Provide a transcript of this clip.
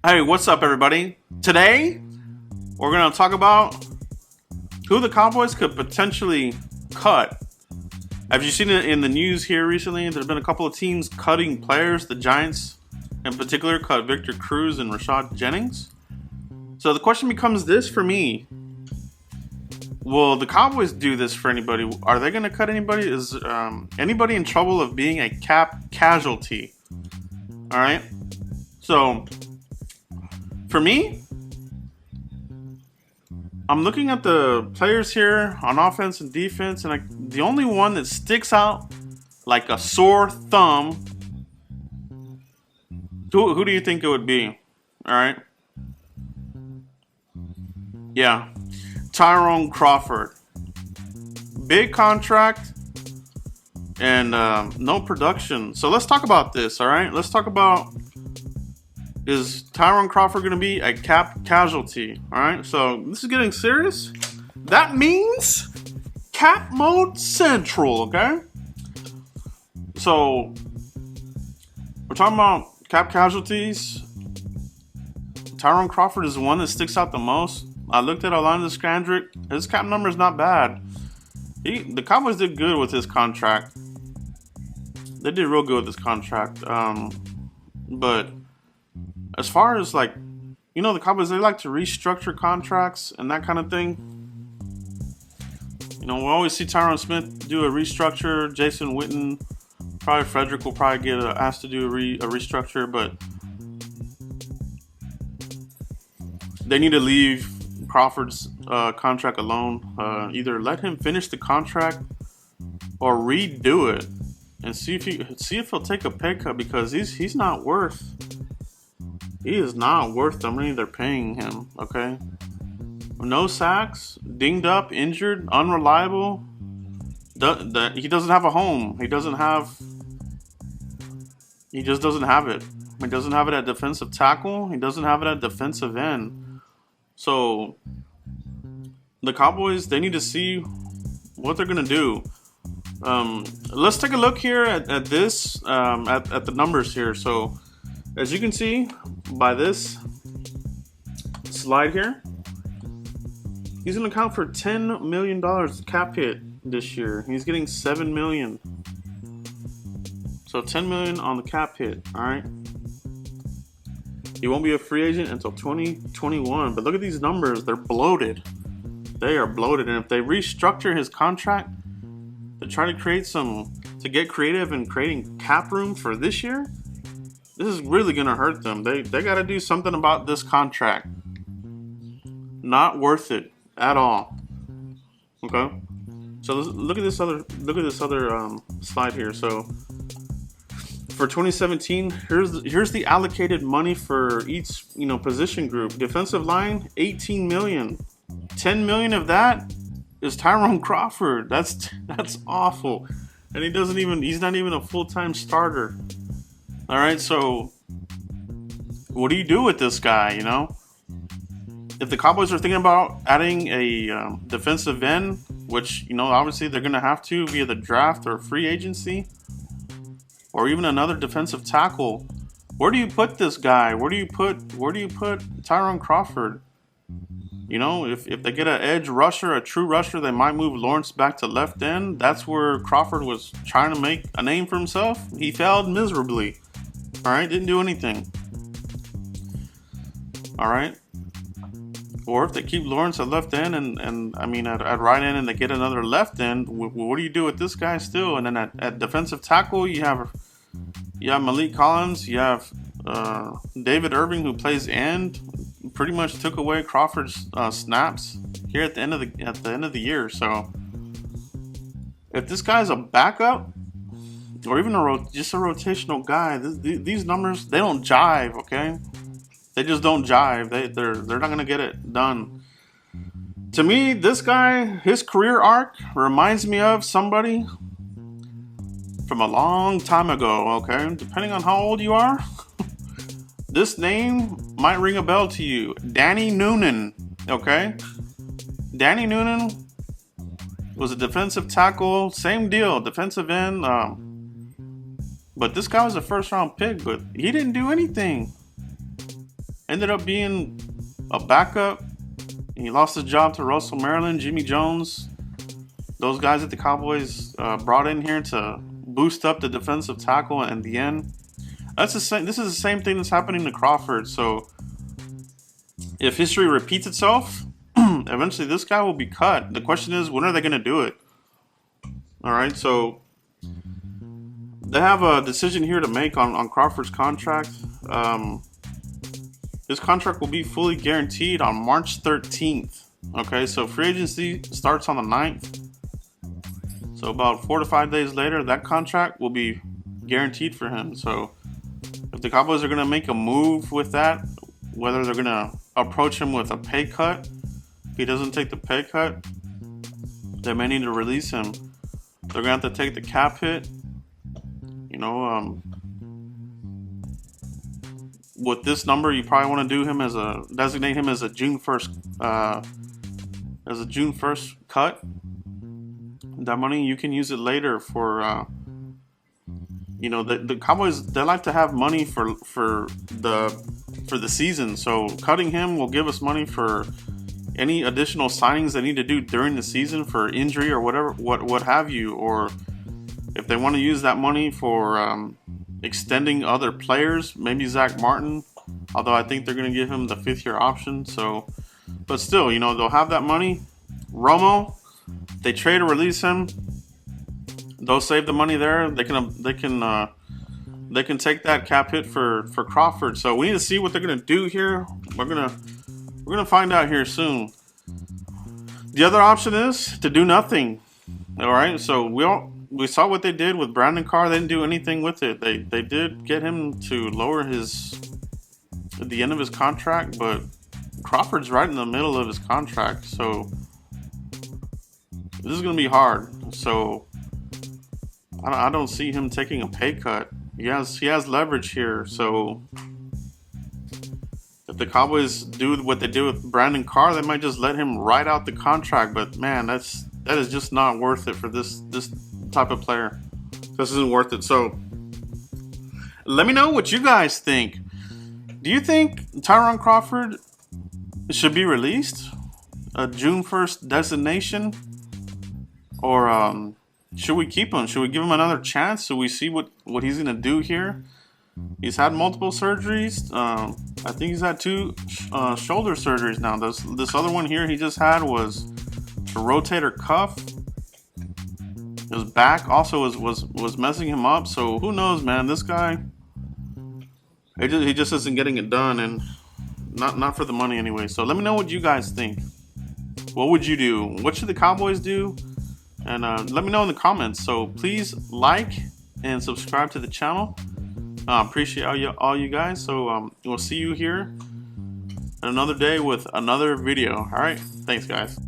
Hey, what's up, everybody? Today, we're going to talk about who the Cowboys could potentially cut. Have you seen it in the news here recently? There's been a couple of teams cutting players. The Giants, in particular, cut Victor Cruz and Rashad Jennings. So the question becomes this for me. Will the Cowboys do this for anybody? Are they going to cut anybody? Is anybody in trouble of being a cap casualty? All right. So, for me, I'm looking at the players here on offense and defense, and the only one that sticks out like a sore thumb, who do you think it would be? All right. Yeah. Tyrone Crawford. Big contract and no production. So let's talk about this, all right? Let's talk about, is Tyrone Crawford going to be a cap casualty? All right, so this is getting serious. That means cap mode central, okay? So we're talking about cap casualties. Tyrone Crawford is the one that sticks out the most. I looked at Orlando Scandrick. His cap number is not bad. The Cowboys did good with his contract. They did real good with his contract. But as far as the Cowboys, they like to restructure contracts and that kind of thing. We always see Tyron Smith do a restructure. Jason Witten, probably Frederick will probably get asked to do a restructure, but they need to leave Crawford's contract alone. Either let him finish the contract or redo it and see if he'll take a pay cut, because he is not worth the money they're paying him. Okay, no sacks, dinged up, injured, unreliable. He doesn't have a home. He just doesn't have it. He doesn't have it at defensive tackle. He doesn't have it at defensive end. So, the Cowboys, they need to see what they're going to do. Let's take a look here at this, at the numbers here. So, as you can see by this slide here, he's going to account for $10 million cap hit this year. He's getting $7 million. So, $10 million on the cap hit, all right? He won't be a free agent until 2021. But look at these numbers. They're bloated. They are bloated. And if they restructure his contract to try to get creative in creating cap room for this year, this is really going to hurt them. They got to do something about this contract. Not worth it at all. Okay? So look at this other slide here. So for 2017, here's the allocated money for each position group. Defensive line, $18 million. $10 million of that is Tyrone Crawford. That's awful. And he's not even a full-time starter. All right, so what do you do with this guy, If the Cowboys are thinking about adding a defensive end, which, obviously they're going to have to via the draft or free agency, or even another defensive tackle, where do you put this guy? Where do you put Tyrone Crawford? If they get an edge rusher, a true rusher, they might move Lawrence back to left end. That's where Crawford was trying to make a name for himself. He failed miserably. All right, didn't do anything. All right. Or if they keep Lawrence at left end and at right end, and they get another left end, what do you do with this guy still? And then at defensive tackle, you have Malik Collins, you have David Irving, who plays end. Pretty much took away Crawford's snaps here at the end of the year. So if this guy's a backup or even just a rotational guy, these numbers, they don't jive. Okay. They just don't jive. They're not going to get it done. To me, this guy, his career arc reminds me of somebody from a long time ago, okay? Depending on how old you are, this name might ring a bell to you. Danny Noonan, okay? Danny Noonan was a defensive tackle. Same deal, defensive end. But this guy was a first-round pick, but he didn't do anything. ended up being a backup. He lost his job to Russell Maryland, Jimmy Jones. Those guys at the Cowboys brought in here to boost up the defensive tackle in the end. That's the same. This is the same thing that's happening to Crawford. So if history repeats itself, eventually this guy will be cut. The question is, when are they going to do it? All right, so they have a decision here to make on Crawford's contract. His contract will be fully guaranteed on March 13th. Okay, so free agency starts on the 9th. So about 4 to 5 days later, that contract will be guaranteed for him. So if the Cowboys are going to make a move with that, whether they're going to approach him with a pay cut, if he doesn't take the pay cut, they may need to release him. They're going to have to take the cap hit. You know, with this number, you probably want to do him designate him as a June 1st, cut. That money, you can use it later for, you know, the Cowboys, they like to have money for the season. So cutting him will give us money for any additional signings they need to do during the season for injury or whatever, what have you, or if they want to use that money for extending other players, maybe Zach Martin, although I think they're going to give him the 5th-year option. So, but still, you know, they'll have that money. Romo, they trade or release him, they'll save the money there. They can take that cap hit for Crawford. So we need to see what they're going to do here. We're gonna find out here soon. The other option is to do nothing. All right, so we saw what they did with Brandon Carr. They didn't do anything with it. They did get him to lower the end of his contract, but Crawford's right in the middle of his contract, so this is gonna be hard. So I don't see him taking a pay cut. He has leverage here. So if the Cowboys do what they did with Brandon Carr, they might just let him ride out the contract. But man, that is just not worth it for this type of player. This isn't worth it. So let me know what you guys think. Do you think Tyrone Crawford should be released? A June 1st designation? Or should we keep him? Should we give him another chance so we see what he's going to do here? He's had multiple surgeries. I think he's had 2 shoulder surgeries now. This other one here he just had was a rotator cuff. His back also was messing him up. So who knows, man? This guy, he just isn't getting it done, and not for the money anyway. So let me know what you guys think. What would you do? What should the Cowboys do? And let me know in the comments. So please like and subscribe to the channel. Appreciate all you guys. So we'll see you here another day with another video. All right. Thanks, guys.